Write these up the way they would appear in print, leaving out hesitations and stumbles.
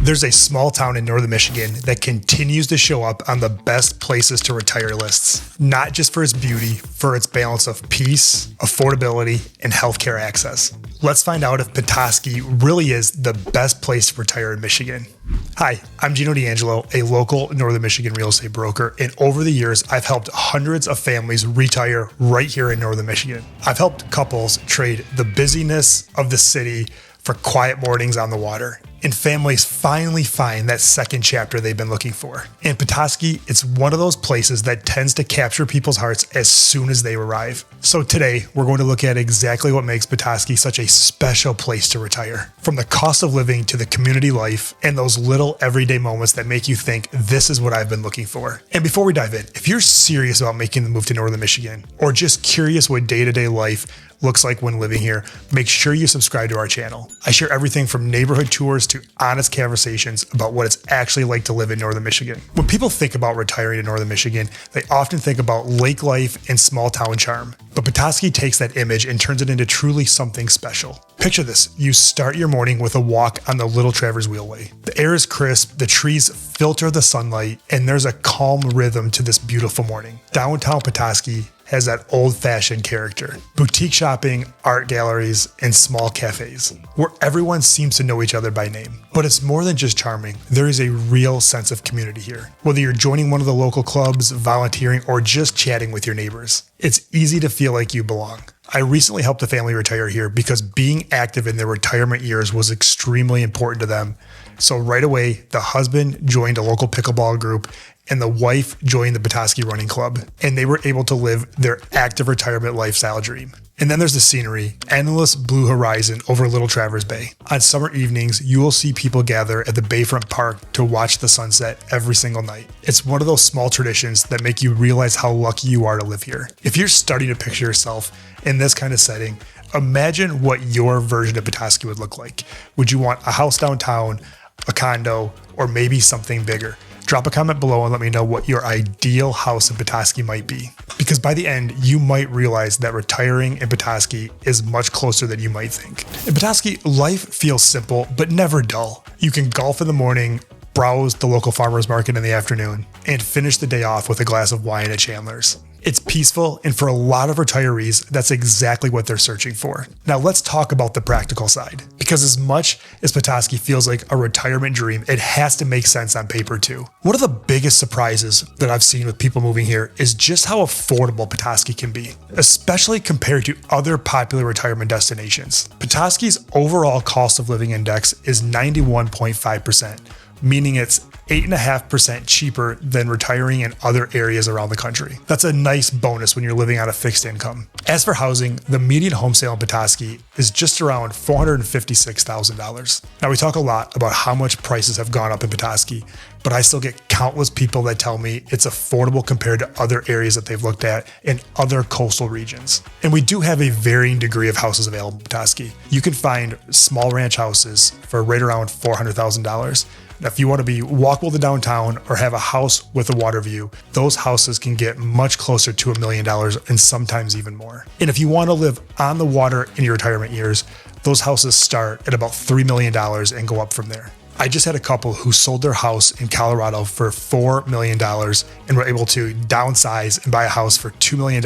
There's a small town in northern Michigan that continues to show up on the best places to retire lists, not just for its beauty, for its balance of peace, affordability, and healthcare access. Let's find out if Petoskey really is the best place to retire in Michigan. Hi, I'm Gino D'Angelo, a local northern Michigan real estate broker, and over the years, I've helped hundreds of families retire right here in northern Michigan. I've helped couples trade the busyness of the city for quiet mornings on the water, and families finally find that second chapter they've been looking for. In Petoskey, it's one of those places that tends to capture people's hearts as soon as they arrive. So today, we're going to look at exactly what makes Petoskey such a special place to retire. From the cost of living to the community life and those little everyday moments that make you think, this is what I've been looking for. And before we dive in, if you're serious about making the move to northern Michigan, or just curious what day-to-day life looks like when living here, make sure you subscribe to our channel. I share everything from neighborhood tours to honest conversations about what it's actually like to live in northern Michigan. When people think about retiring in northern Michigan, they often think about lake life and small town charm. But Petoskey takes that image and turns it into truly something special. Picture this: you start your morning with a walk on the Little Travers Wheelway. The air is crisp, the trees filter the sunlight, and there's a calm rhythm to this beautiful morning. Downtown Petoskey has that old-fashioned character. Boutique shopping, art galleries, and small cafes, where everyone seems to know each other by name. But it's more than just charming. There is a real sense of community here. Whether you're joining one of the local clubs, volunteering, or just chatting with your neighbors, it's easy to feel like you belong. I recently helped a family retire here because being active in their retirement years was extremely important to them. So right away, the husband joined a local pickleball group and the wife joined the Petoskey Running Club, and they were able to live their active retirement lifestyle dream. And then there's the scenery, endless blue horizon over Little Travers Bay. On summer evenings, you will see people gather at the Bayfront Park to watch the sunset every single night. It's one of those small traditions that make you realize how lucky you are to live here. If you're starting to picture yourself in this kind of setting, imagine what your version of Petoskey would look like. Would you want a house downtown, a condo, or maybe something bigger? Drop a comment below and let me know what your ideal house in Petoskey might be. Because by the end, you might realize that retiring in Petoskey is much closer than you might think. In Petoskey, life feels simple, but never dull. You can golf in the morning, browse the local farmers market in the afternoon, and finish the day off with a glass of wine at Chandler's. It's peaceful, and for a lot of retirees, that's exactly what they're searching for. Now let's talk about the practical side, because as much as Petoskey feels like a retirement dream, it has to make sense on paper too. One of the biggest surprises that I've seen with people moving here is just how affordable Petoskey can be, especially compared to other popular retirement destinations. Petoskey's overall cost of living index is 91.5%, meaning it's 8.5% cheaper than retiring in other areas around the country. That's a nice bonus when you're living on a fixed income. As for housing, the median home sale in Petoskey is just around $456,000. Now, we talk a lot about how much prices have gone up in Petoskey, but I still get countless people that tell me it's affordable compared to other areas that they've looked at in other coastal regions. And we do have a varying degree of houses available in Petoskey. You can find small ranch houses for right around $400,000. Now, if you want to be walkable to downtown or have a house with a water view, those houses can get much closer to $1 million and sometimes even more. And if you want to live on the water in your retirement years, those houses start at about $3 million and go up from there. I just had a couple who sold their house in Colorado for $4 million and were able to downsize and buy a house for $2 million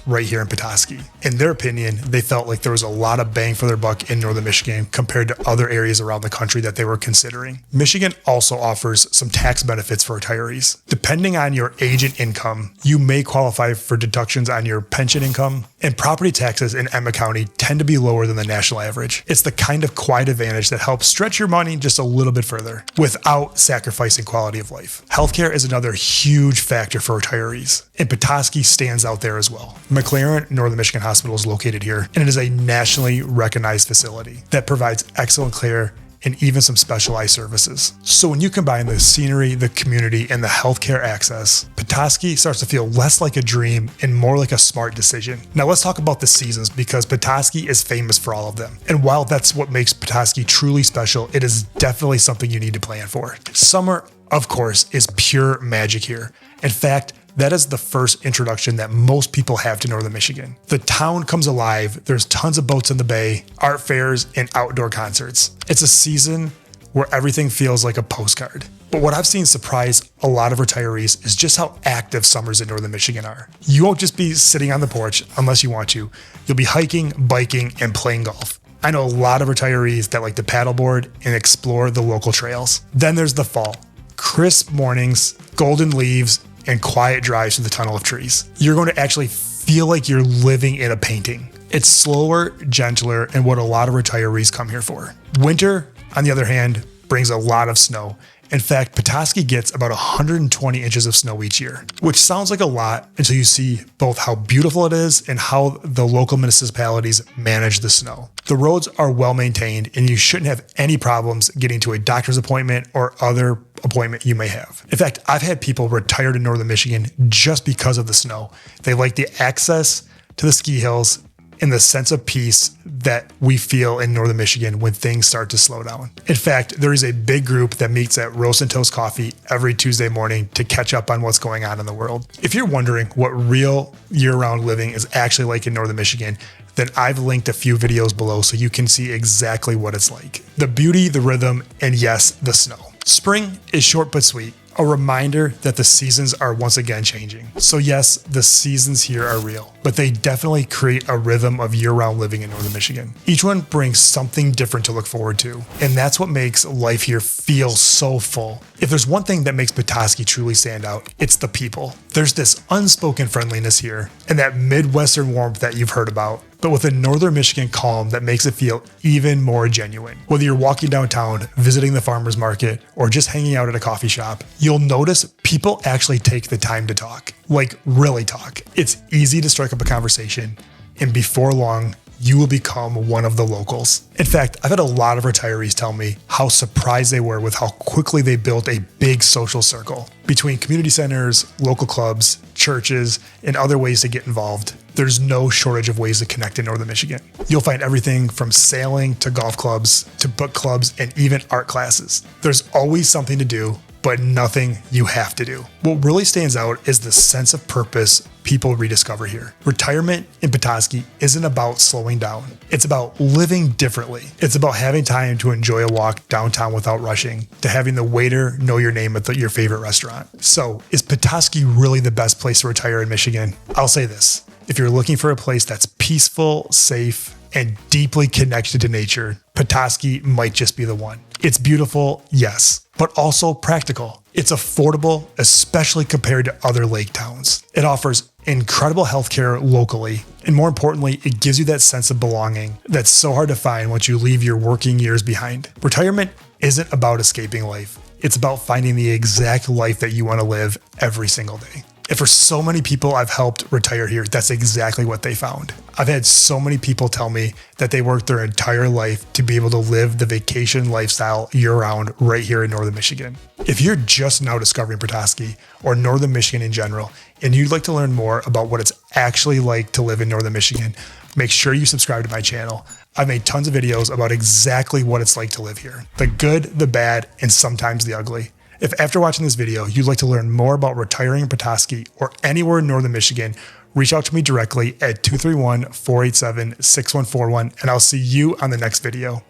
right here in Petoskey. In their opinion, they felt like there was a lot of bang for their buck in northern Michigan compared to other areas around the country that they were considering. Michigan also offers some tax benefits for retirees. Depending on your age and income, you may qualify for deductions on your pension income, and property taxes in Emmet County tend to be lower than the national average. It's the kind of quiet advantage that helps stretch your money just a little bit further without sacrificing quality of life. Healthcare is another huge factor for retirees, and Petoskey stands out there as well. McLaren Northern Michigan Hospital is located here, and it is a nationally recognized facility that provides excellent care and even some specialized services. So when you combine the scenery, the community, and the healthcare access, Petoskey starts to feel less like a dream and more like a smart decision. Now let's talk about the seasons, because Petoskey is famous for all of them. And while that's what makes Petoskey truly special, it is definitely something you need to plan for. Summer, of course, is pure magic here. In fact, that is the first introduction that most people have to northern Michigan. The town comes alive, there's tons of boats in the bay, art fairs, and outdoor concerts. It's a season where everything feels like a postcard. But what I've seen surprise a lot of retirees is just how active summers in northern Michigan are. You won't just be sitting on the porch unless you want to. You'll be hiking, biking, and playing golf. I know a lot of retirees that like to paddleboard and explore the local trails. Then there's the fall. Crisp mornings, golden leaves, and quiet drives through the tunnel of trees. You're going to actually feel like you're living in a painting. It's slower, gentler, and what a lot of retirees come here for. Winter, on the other hand, brings a lot of snow. In fact, Petoskey gets about 120 inches of snow each year, which sounds like a lot until you see both how beautiful it is and how the local municipalities manage the snow. The roads are well maintained and you shouldn't have any problems getting to a doctor's appointment or other appointment you may have. In fact, I've had people retire to northern Michigan just because of the snow. They like the access to the ski hills and the sense of peace that we feel in northern Michigan when things start to slow down. In fact, there is a big group that meets at Roast and Toast Coffee every Tuesday morning to catch up on what's going on in the world. If you're wondering what real year-round living is actually like in northern Michigan, then I've linked a few videos below so you can see exactly what it's like. The beauty, the rhythm, and yes, the snow. Spring is short but sweet. A reminder that the seasons are once again changing. So yes, the seasons here are real, but they definitely create a rhythm of year-round living in northern Michigan. Each one brings something different to look forward to, and that's what makes life here feel so full. If there's one thing that makes Petoskey truly stand out, it's the people. There's this unspoken friendliness here, and that Midwestern warmth that you've heard about, but with a northern Michigan calm that makes it feel even more genuine. Whether you're walking downtown, visiting the farmer's market, or just hanging out at a coffee shop, you'll notice people actually take the time to talk. Like, really talk. It's easy to strike up a conversation, and before long, you will become one of the locals. In fact, I've had a lot of retirees tell me how surprised they were with how quickly they built a big social circle. Between community centers, local clubs, churches, and other ways to get involved, there's no shortage of ways to connect in northern Michigan. You'll find everything from sailing to golf clubs to book clubs and even art classes. There's always something to do, but nothing you have to do. What really stands out is the sense of purpose people rediscover here. Retirement in Petoskey isn't about slowing down. It's about living differently. It's about having time to enjoy a walk downtown without rushing, to having the waiter know your name at your favorite restaurant. So, is Petoskey really the best place to retire in Michigan? I'll say this. If you're looking for a place that's peaceful, safe, and deeply connected to nature, Petoskey might just be the one. It's beautiful, yes, but also practical. It's affordable, especially compared to other lake towns. It offers incredible healthcare locally, and more importantly, it gives you that sense of belonging that's so hard to find once you leave your working years behind. Retirement isn't about escaping life. It's about finding the exact life that you want to live every single day. And for so many people I've helped retire here, that's exactly what they found. I've had so many people tell me that they worked their entire life to be able to live the vacation lifestyle year-round right here in northern Michigan. If you're just now discovering Petoskey or northern Michigan in general, and you'd like to learn more about what it's actually like to live in northern Michigan, make sure you subscribe to my channel. I've made tons of videos about exactly what it's like to live here. The good, the bad, and sometimes the ugly. If after watching this video, you'd like to learn more about retiring in Petoskey or anywhere in northern Michigan, reach out to me directly at 231-487-6141, and I'll see you on the next video.